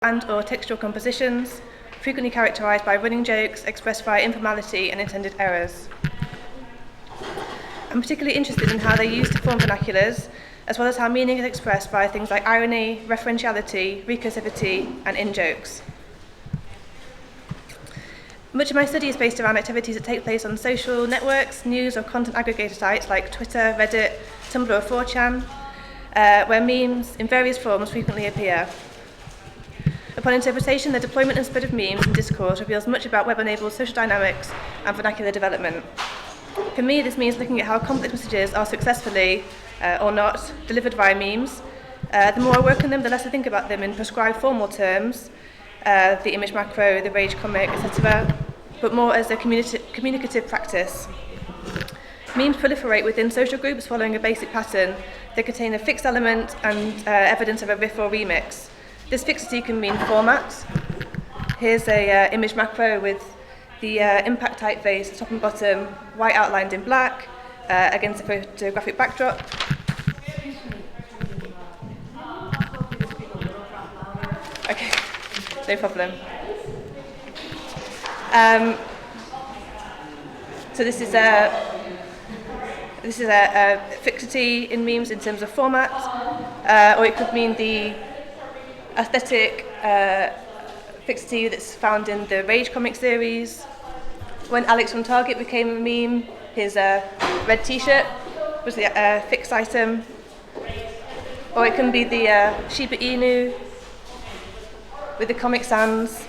and/or textual compositions, frequently characterized by running jokes expressed via informality and intended errors. I'm particularly interested in how they use to form vernaculars, as well as how meaning is expressed via things like irony, referentiality, recursivity, and in-jokes. Much of my study is based around activities that take place on social networks, news or content aggregator sites like Twitter, Reddit, Tumblr or 4chan, where memes in various forms frequently appear. Upon interpretation, the deployment and spread of memes in discourse reveals much about web-enabled social dynamics and vernacular development. For me, this means looking at how complex messages are successfully, or not, delivered via memes. The more I work on them, the less I think about them in prescribed formal terms, the image macro, the rage comic, etc., but more as a communicative practice. Memes proliferate within social groups following a basic pattern. They contain a fixed element and evidence of a riff or remix. This fixity can mean format. Here's a image macro with the impact typeface, top and bottom, white outlined in black, against a photographic backdrop. Okay, no problem. So this is a fixity in memes in terms of format, or it could mean the aesthetic fixity that's found in the Rage comic series. When Alex from Target became a meme, his red t-shirt was the fixed item. Or it can be the Shiba Inu with the Comic Sans,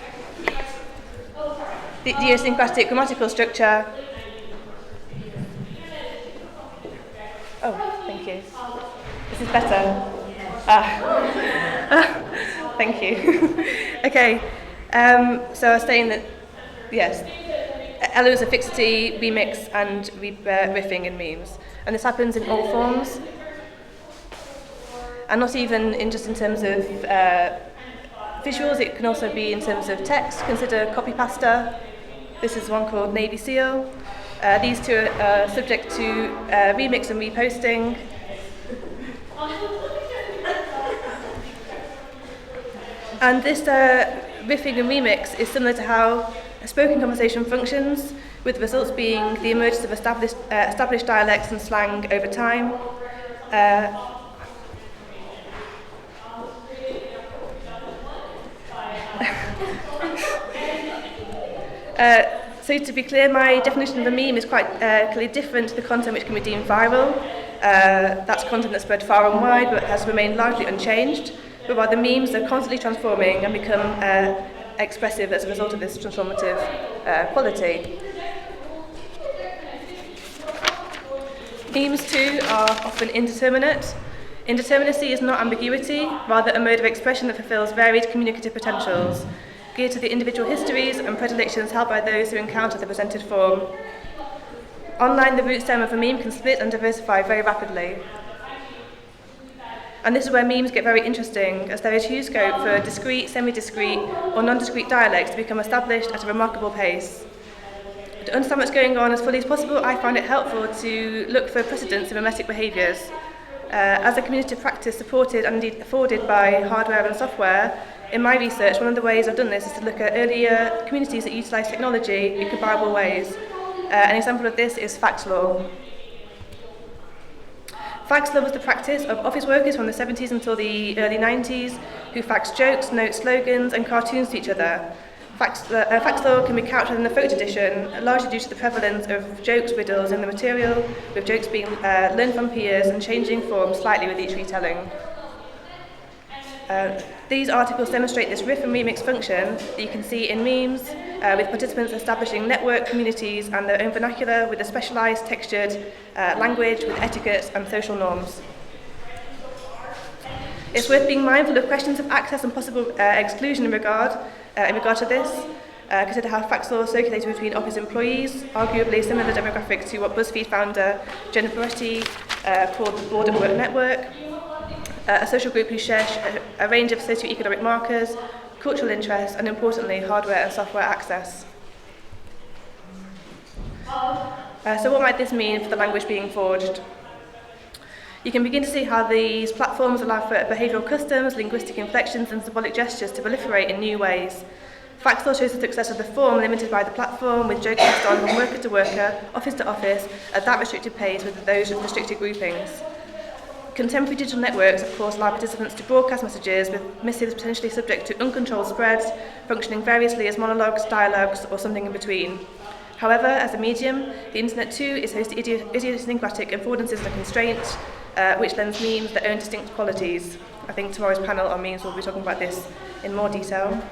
the idiosyncratic grammatical structure. Oh, thank you. This is better. Thank you. Okay, so I was saying that, yes, elements of fixity, remix, and riffing in memes. And this happens in all forms. And not even just in terms of visuals, it can also be in terms of text. Consider copy pasta. This is one called Navy SEAL. These two are subject to remix and reposting. And this riffing and remix is similar to how a spoken conversation functions, with the results being the emergence of established dialects and slang over time. So to be clear, my definition of a meme is quite clearly different to the content which can be deemed viral. That's content that's spread far and wide but has remained largely unchanged. But rather, memes are constantly transforming and become expressive as a result of this transformative quality. Memes, too, are often indeterminate. Indeterminacy is not ambiguity, rather a mode of expression that fulfills varied communicative potentials, geared to the individual histories and predilections held by those who encounter the presented form. Online, the root stem of a meme can split and diversify very rapidly. And this is where memes get very interesting, as there is huge scope for discrete, semi-discrete, or non-discrete dialects to become established at a remarkable pace. To understand what's going on as fully as possible, I find it helpful to look for precedents in mimetic behaviours. As a community practice supported and indeed afforded by hardware and software, in my research, one of the ways I've done this is to look at earlier communities that utilise technology in comparable ways. An example of this is fax law. Fax law was the practice of office workers from the 70s until the early 90s who faxed jokes, notes, slogans and cartoons to each other. Fax law can be couched within the folk tradition, largely due to the prevalence of jokes, riddles in the material, with jokes being learned from peers and changing form slightly with each retelling. These articles demonstrate this riff and remix function that you can see in memes, with participants establishing network communities and their own vernacular with a specialised, textured language with etiquettes and social norms. It's worth being mindful of questions of access and possible exclusion in regard to this. Consider how fax law circulated between office employees, arguably similar demographics to what BuzzFeed founder Jenna Peretti called the Board at Work Network, a social group who shares a range of socio-economic markers, cultural interests, and importantly, hardware and software access. So what might this mean for the language being forged? You can begin to see how these platforms allow for behavioural customs, linguistic inflections and symbolic gestures to proliferate in new ways. Factful shows the success of the form limited by the platform, with jokes passed on from worker to worker, office to office, at that restricted pace with those restricted groupings. Contemporary digital networks, of course, allow participants to broadcast messages, with missives potentially subject to uncontrolled spreads, functioning variously as monologues, dialogues, or something in between. However, as a medium, the internet too is host to idiosyncratic affordances and constraints, which lends memes their own distinct qualities. I think tomorrow's panel on memes will be talking about this in more detail.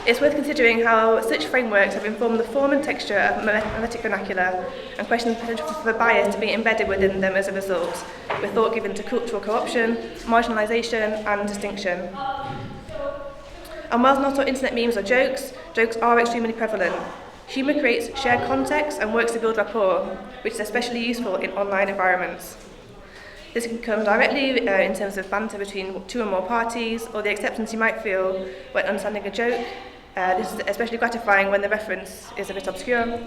It's worth considering how such frameworks have informed the form and texture of mimetic vernacular, and question the potential for bias to be embedded within them as a result, with thought given to cultural co-option, marginalisation and distinction. And whilst not all internet memes are jokes, jokes are extremely prevalent. Humour creates shared context and works to build rapport, which is especially useful in online environments. This can come directly in terms of banter between two or more parties, or the acceptance you might feel when understanding a joke. This is especially gratifying when the reference is a bit obscure.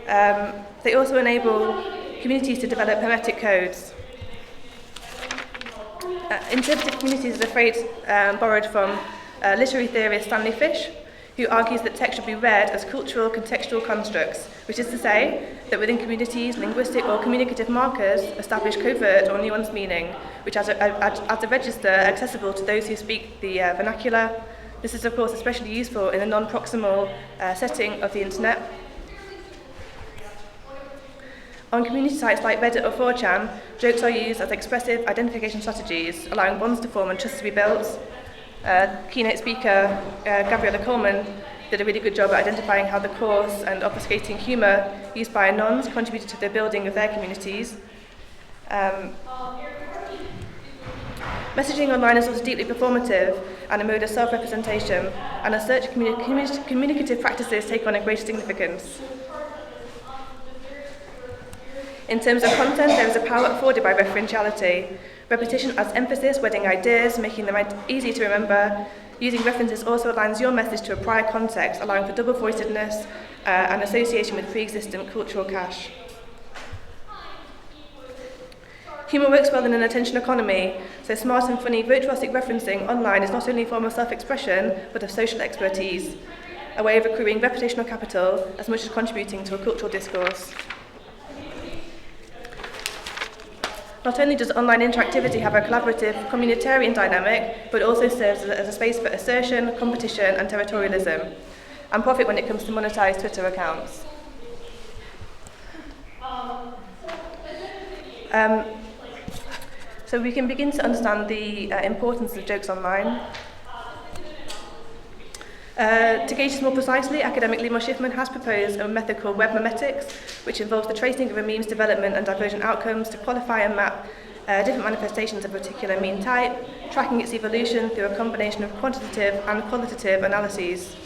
They also enable communities to develop hermetic codes. Interpretive communities is a phrase borrowed from literary theorist Stanley Fish, who argues that text should be read as cultural contextual constructs, which is to say that within communities, linguistic or communicative markers establish covert or nuanced meaning, which adds a register accessible to those who speak the vernacular. This is, of course, especially useful in a non-proximal setting of the internet. On community sites like Reddit or 4chan, jokes are used as expressive identification strategies, allowing bonds to form and trust to be built. Keynote speaker Gabriella Coleman did a really good job at identifying how the coarse and obfuscating humour used by anons contributed to the building of their communities. Messaging online is also deeply performative and a mode of self-representation, and as such, communicative practices take on a greater significance. In terms of content, there is a power afforded by referentiality. Repetition adds emphasis, wedding ideas, making them easy to remember. Using references also aligns your message to a prior context, allowing for double-voicedness and association with pre-existent cultural cache. Humour works well in an attention economy, so smart and funny virtuosic referencing online is not only a form of self-expression, but of social expertise, a way of accruing reputational capital as much as contributing to a cultural discourse. Not only does online interactivity have a collaborative, communitarian dynamic, but also serves as a space for assertion, competition, and territorialism, and profit when it comes to monetized Twitter accounts. So we can begin to understand the importance of jokes online. To gauge this more precisely, academic Limo Schiffman has proposed a method called web memetics, which involves the tracing of a meme's development and divergent outcomes to qualify and map different manifestations of a particular meme type, tracking its evolution through a combination of quantitative and qualitative analyses.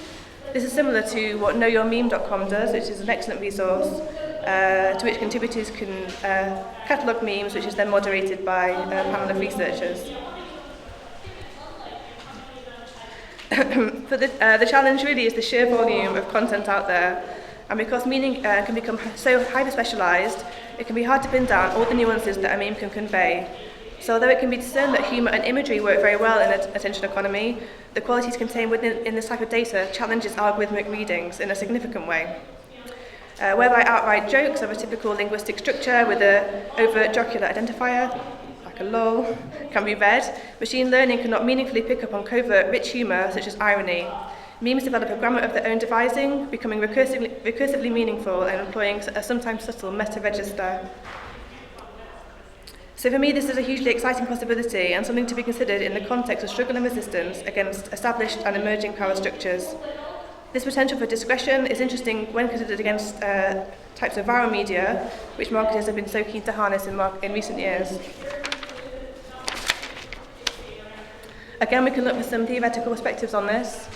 This is similar to what knowyourmeme.com does, which is an excellent resource to which contributors can catalogue memes, which is then moderated by a panel of researchers. But the challenge really is the sheer volume of content out there, and because meaning can become so hyper-specialised, it can be hard to pin down all the nuances that a meme can convey. So although it can be discerned that humour and imagery work very well in an attention economy, the qualities contained within this type of data challenges algorithmic readings in a significant way. Whereby outright jokes have a typical linguistic structure with an overt jocular identifier, like a lol, can be read, machine learning cannot meaningfully pick up on covert, rich humour such as irony. Memes develop a grammar of their own devising, becoming recursively meaningful and employing a sometimes subtle meta-register. So for me, this is a hugely exciting possibility and something to be considered in the context of struggle and resistance against established and emerging power structures. This potential for discretion is interesting when considered against types of viral media, which marketers have been so keen to harness in recent years. Again, we can look for some theoretical perspectives on this.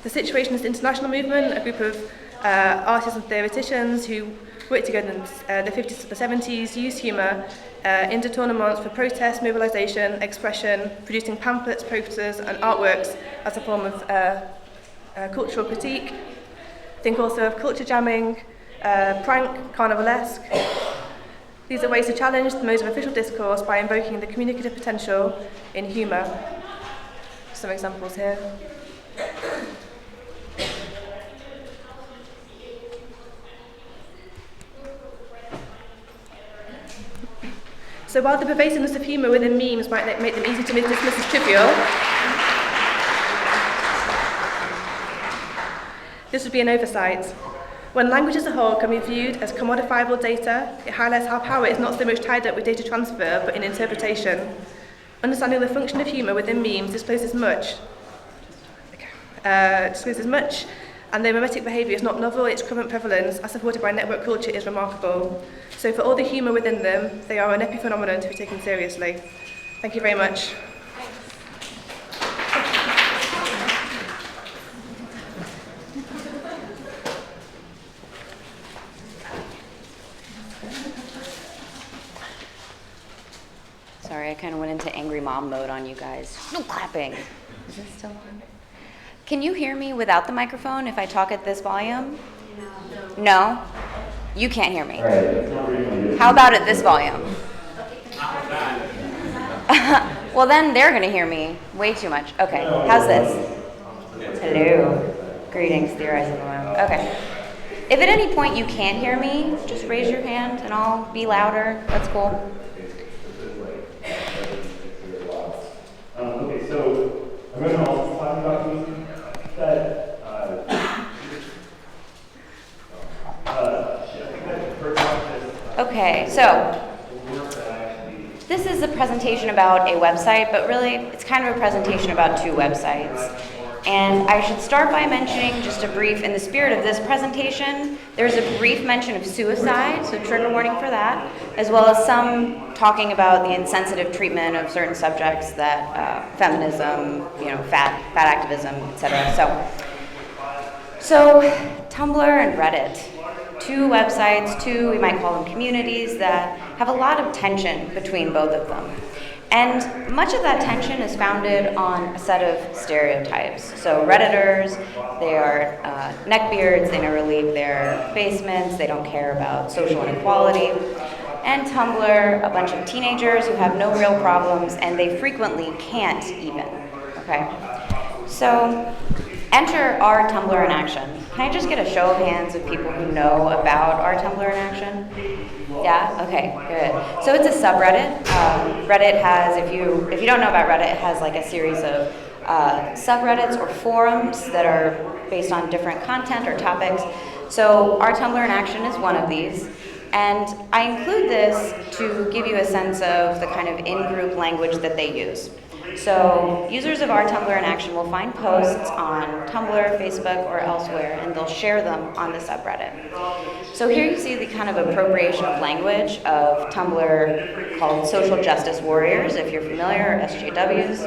The Situationist International Movement, a group of artists and theoreticians who worked together in the 50s to the 70s, used humour in détournements for protest, mobilisation, expression, producing pamphlets, posters and artworks as a form of cultural critique. Think also of culture jamming, prank, carnivalesque. These are ways to challenge the modes of official discourse by invoking the communicative potential in humour. Some examples here. So while the pervasiveness of humour within memes might make them easy to dismiss as trivial, this would be an oversight. When language as a whole can be viewed as commodifiable data, it highlights how power is not so much tied up with data transfer, but in interpretation. Understanding the function of humour within memes discloses much, and the mimetic behaviour is not novel, its current prevalence, as supported by network culture, is remarkable. So for all the humour within them, they are an epiphenomenon to be taken seriously. Thank you very much. Sorry, I kind of went into angry mom mode on you guys. No clapping. Is this still on? Can you hear me without the microphone if I talk at this volume? No? You can't hear me. How about at this volume? Well, then they're going to hear me way too much. Okay, how's this? Hello. Greetings, theorizing around. Okay. If at any point you can't hear me, just raise your hand and I'll be louder. That's cool. Okay, so I'm going to also talk about something that Okay, so this is a presentation about a website, but really it's kind of a presentation about two websites. And I should start by mentioning just a brief, in the spirit of this presentation, there's a brief mention of suicide, so trigger warning for that, as well as some talking about the insensitive treatment of certain subjects that feminism, fat activism, etc. So Tumblr and Reddit, two websites, we might call them communities that have a lot of tension between both of them. And much of that tension is founded on a set of stereotypes. So Redditors, they are neckbeards, they never leave their basements, they don't care about social inequality. And Tumblr, a bunch of teenagers who have no real problems and they frequently can't even, okay? So enter our Tumblr in action. Can I just get a show of hands of people who know about our Tumblr in action? Yeah? Okay, good. So it's a subreddit. Reddit has, if you don't know about Reddit, it has like a series of subreddits or forums that are based on different content or topics. So our Tumblr in action is one of these. And I include this to give you a sense of the kind of in-group language that they use. So users of our Tumblr in action will find posts on Tumblr, Facebook, or elsewhere, and they'll share them on the subreddit. So here you see the kind of appropriation of language of Tumblr called social justice warriors, if you're familiar, or SJWs.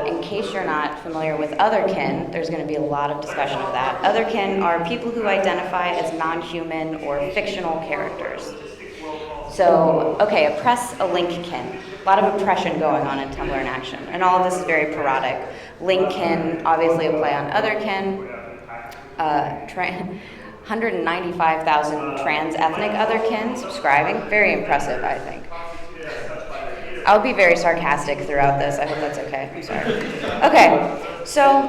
In case you're not familiar with otherkin, there's going to be a lot of discussion of that. Otherkin are people who identify as non-human or fictional characters. So, okay, oppress a linkkin. A lot of oppression going on in Tumblr in action. And all of this is very parodic. Linkkin, obviously a play on otherkin. 195,000 trans-ethnic otherkin subscribing. Very impressive, I think. I'll be very sarcastic throughout this. I hope that's okay. I'm sorry. Okay, so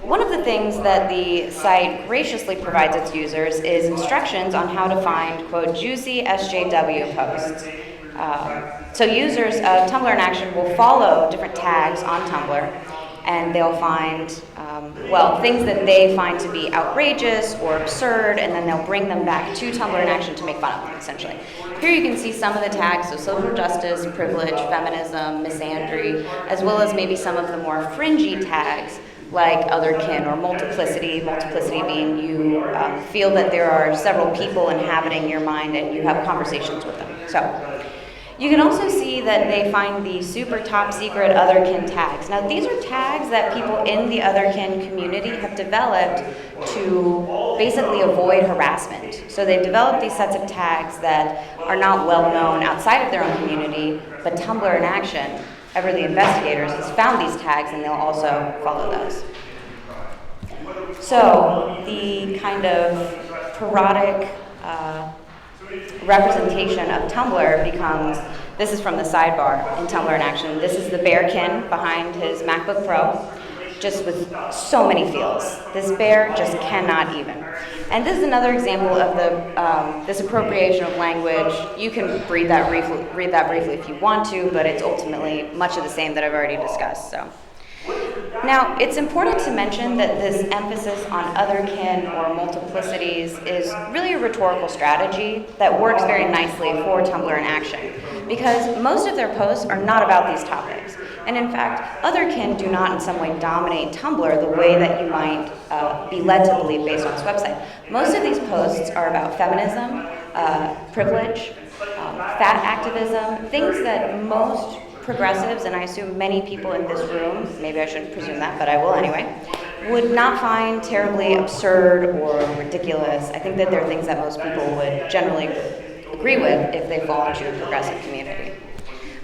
one of the things that the site graciously provides its users is instructions on how to find, quote, juicy SJW posts. So users of Tumblr in Action will follow different tags on Tumblr, and they'll find, things that they find to be outrageous or absurd, and then they'll bring them back to Tumblr in Action to make fun of them, essentially. Here you can see some of the tags, so social justice, privilege, feminism, misandry, as well as maybe some of the more fringy tags, like otherkin or multiplicity, multiplicity being you feel that there are several people inhabiting your mind and you have conversations with them. So you can also see that they find the super top secret otherkin tags. Now these are tags that people in the otherkin community have developed to basically avoid harassment. So they've developed these sets of tags that are not well known outside of their own community, but Tumblr in Action, ever the investigators, has found these tags and they'll also follow those. So the kind of parodic representation of Tumblr becomes, this is from the sidebar in Tumblr in Action, this is the bearkin behind his MacBook Pro, just with so many feels. This bear just cannot even. And this is another example of this appropriation of language. You can read that briefly if you want to, but it's ultimately much of the same that I've already discussed. So. Now, it's important to mention that this emphasis on otherkin or multiplicities is really a rhetorical strategy that works very nicely for Tumblr in Action, because most of their posts are not about these topics. And in fact, otherkin do not in some way dominate Tumblr the way that you might be led to believe based on this website. Most of these posts are about feminism, privilege, fat activism, things that most progressives, and I assume many people in this room, maybe I shouldn't presume that, but I will anyway, would not find terribly absurd or ridiculous. I think that they're things that most people would generally agree with if they fall into a progressive community.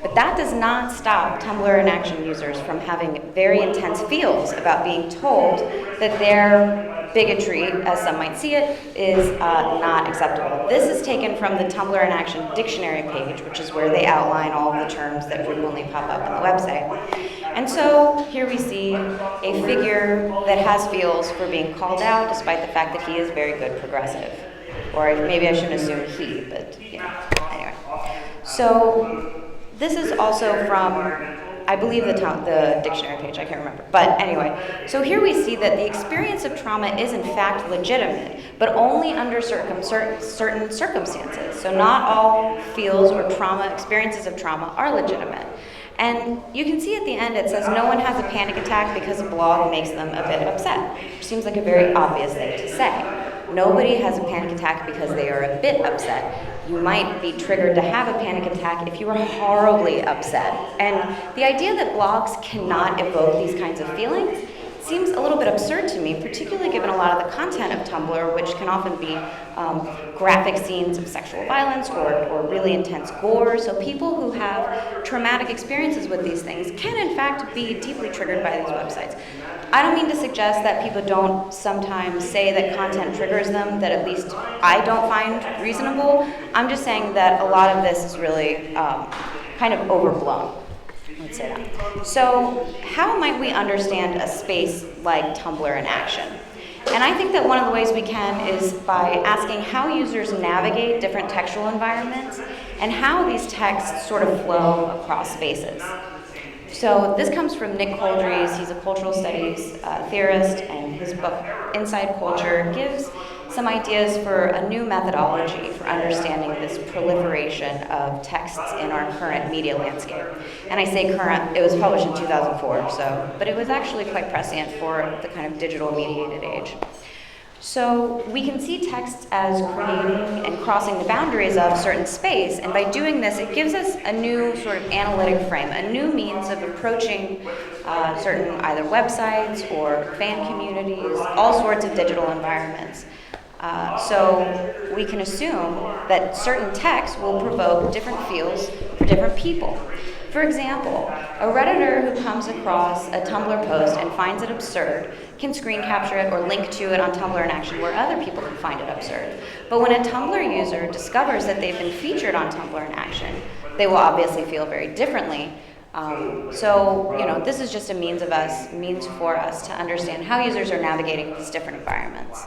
But that does not stop Tumblr in Action users from having very intense feels about being told that their bigotry, as some might see it, is not acceptable. This is taken from the Tumblr in Action dictionary page, which is where they outline all of the terms that frequently pop up on the website. And so here we see a figure that has feels for being called out, despite the fact that he is very good progressive. Or maybe I shouldn't assume he, but anyway. So this is also from, I believe, the dictionary page, I can't remember. But anyway, so here we see that the experience of trauma is in fact legitimate, but only under certain circumstances. So not all feels or experiences of trauma are legitimate. And you can see at the end it says no one has a panic attack because a blog makes them a bit upset, which seems like a very obvious thing to say. Nobody has a panic attack because they are a bit upset. You might be triggered to have a panic attack if you are horribly upset. And the idea that blogs cannot evoke these kinds of feelings seems a little bit absurd to me, particularly given a lot of the content of Tumblr, which can often be graphic scenes of sexual violence or really intense gore. So people who have traumatic experiences with these things can in fact be deeply triggered by these websites. I don't mean to suggest that people don't sometimes say that content triggers them that at least I don't find reasonable. I'm just saying that a lot of this is really kind of overblown. Let's say that. So how might we understand a space like Tumblr in Action? And I think that one of the ways we can is by asking how users navigate different textual environments and how these texts sort of flow across spaces. So this comes from Nick Coldries. He's a cultural studies theorist, and his book, Inside Culture, gives some ideas for a new methodology for understanding this proliferation of texts in our current media landscape. And I say current, it was published in 2004, but it was actually quite prescient for the kind of digital mediated age. So we can see text as creating and crossing the boundaries of certain space, and by doing this, it gives us a new sort of analytic frame, a new means of approaching certain either websites or fan communities, all sorts of digital environments. So we can assume that certain texts will provoke different feels for different people. For example, a Redditor who comes across a Tumblr post and finds it absurd can screen capture it or link to it on Tumblr in Action where other people can find it absurd. But when a Tumblr user discovers that they've been featured on Tumblr in Action, they will obviously feel very differently. So this is just a means for us to understand how users are navigating these different environments.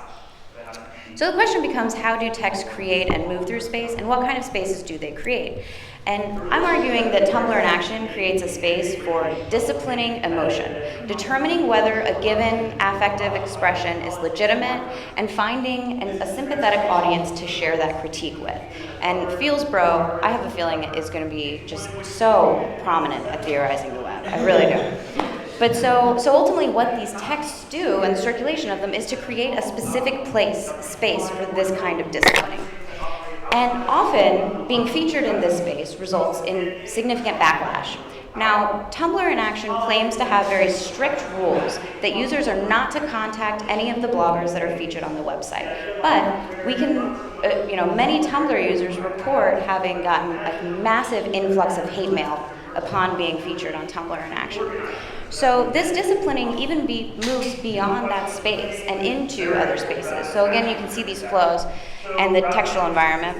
So the question becomes, how do texts create and move through space, and what kind of spaces do they create? And I'm arguing that Tumblr in Action creates a space for disciplining emotion, determining whether a given affective expression is legitimate, and finding a sympathetic audience to share that critique with. And Feels Bro, I have a feeling, is going to be just so prominent at theorizing the web. I really do. But so ultimately what these texts do and the circulation of them is to create a specific space for this kind of disciplining. And often being featured in this space results in significant backlash. Now, Tumblr in Action claims to have very strict rules that users are not to contact any of the bloggers that are featured on the website. But we can, many Tumblr users report having gotten a massive influx of hate mail upon being featured on Tumblr in Action. So this disciplining even moves beyond that space and into other spaces. So again, you can see these flows and the textual environment.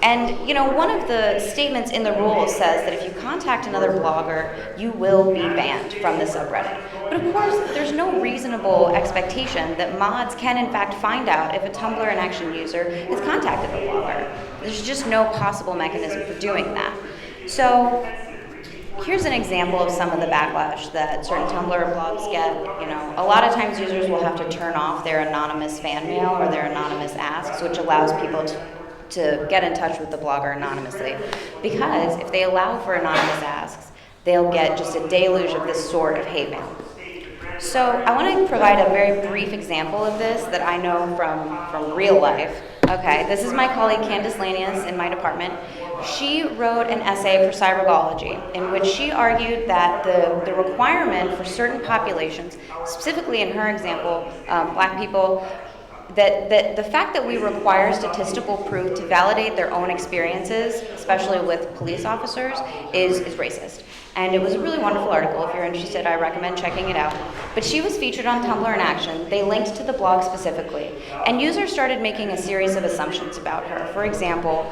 And one of the statements in the rules says that if you contact another blogger, you will be banned from the subreddit. But of course, there's no reasonable expectation that mods can in fact find out if a Tumblr in Action user has contacted a blogger. There's just no possible mechanism for doing that. So here's an example of some of the backlash that certain Tumblr blogs get. A lot of times users will have to turn off their anonymous fan mail or their anonymous asks, which allows people to get in touch with the blogger anonymously. Because if they allow for anonymous asks, they'll get just a deluge of this sort of hate mail. So I want to provide a very brief example of this that I know from real life. Okay, this is my colleague Candice Lanius in my department. She wrote an essay for cybergology in which she argued that the requirement for certain populations, specifically in her example, Black people, that the fact that we require statistical proof to validate their own experiences, especially with police officers, is racist. And it was a really wonderful article. If you're interested, I recommend checking it out. But she was featured on Tumblr in Action. They linked to the blog specifically. And users started making a series of assumptions about her. For example,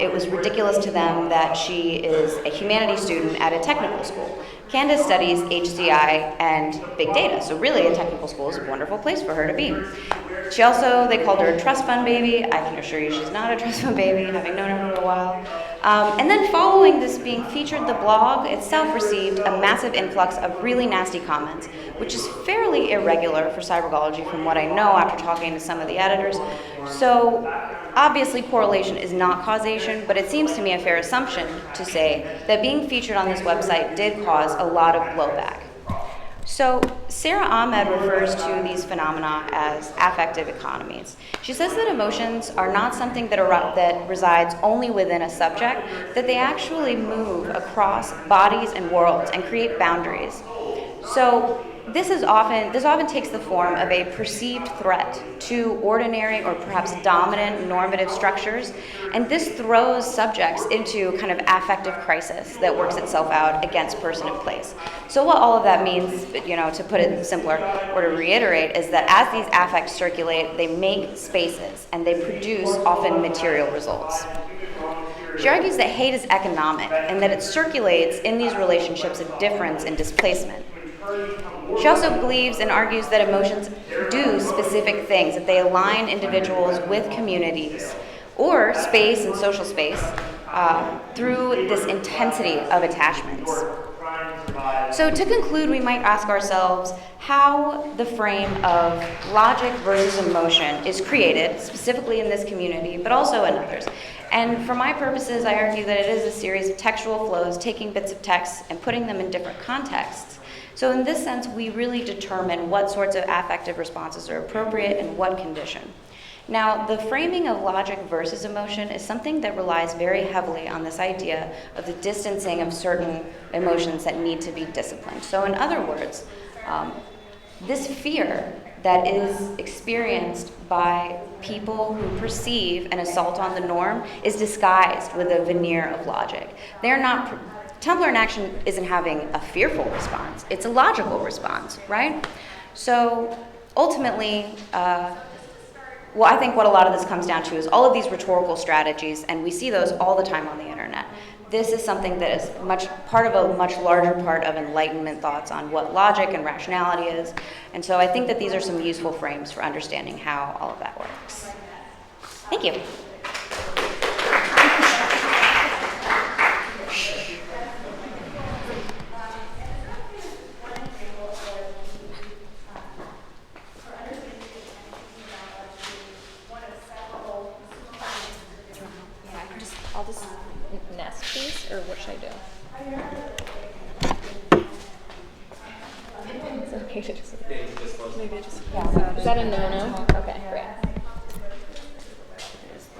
it was ridiculous to them that she is a humanities student at a technical school. Candice studies HCI and big data, so really a technical school is a wonderful place for her to be. They called her a trust fund baby. I can assure you she's not a trust fund baby, having known her for a while. And then following this being featured, the blog itself received a massive influx of really nasty comments, which is fairly irregular for cybergology from what I know after talking to some of the editors. So obviously correlation is not causation, but it seems to me a fair assumption to say that being featured on this website did cause a lot of blowback. So Sarah Ahmed refers to these phenomena as affective economies. She says that emotions are not something that resides only within a subject, that they actually move across bodies and worlds and create boundaries. So this often takes the form of a perceived threat to ordinary or perhaps dominant normative structures, and this throws subjects into kind of affective crisis that works itself out against person and place. So what all of that means, to put it simpler or to reiterate, is that as these affects circulate, they make spaces and they produce often material results. She argues that hate is economic and that it circulates in these relationships of difference and displacement. She also believes and argues that emotions do specific things, that they align individuals with communities or space and social space through this intensity of attachments. So to conclude, we might ask ourselves how the frame of logic versus emotion is created, specifically in this community, but also in others. And for my purposes, I argue that it is a series of textual flows, taking bits of text and putting them in different contexts. So in this sense, we really determine what sorts of affective responses are appropriate and what condition. Now, the framing of logic versus emotion is something that relies very heavily on this idea of the distancing of certain emotions that need to be disciplined. So in other words, this fear that is experienced by people who perceive an assault on the norm is disguised with a veneer of logic. They're not Tumblr in Action isn't having a fearful response, it's a logical response, right? So ultimately, I think what a lot of this comes down to is all of these rhetorical strategies, and we see those all the time on the internet. This is something that is part of a much larger part of Enlightenment thoughts on what logic and rationality is, and so I think that these are some useful frames for understanding how all of that works. Thank you. I'll just nest these, or what should I do? It's okay to just, maybe just, is that a no-no? Okay, great.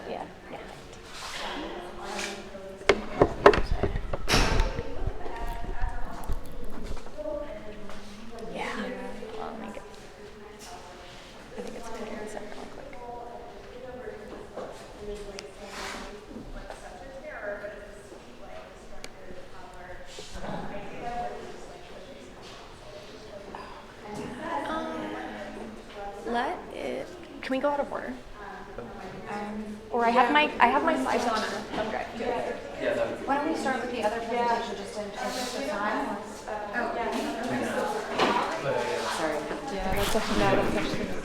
Yeah. Yeah. I'll make it. I think it's putting this up real quick. Can we go out of order? Or I have my slides on a thumb drive too. Why don't we start with the other presentation just in interest of time? Sorry. Yeah, that's actually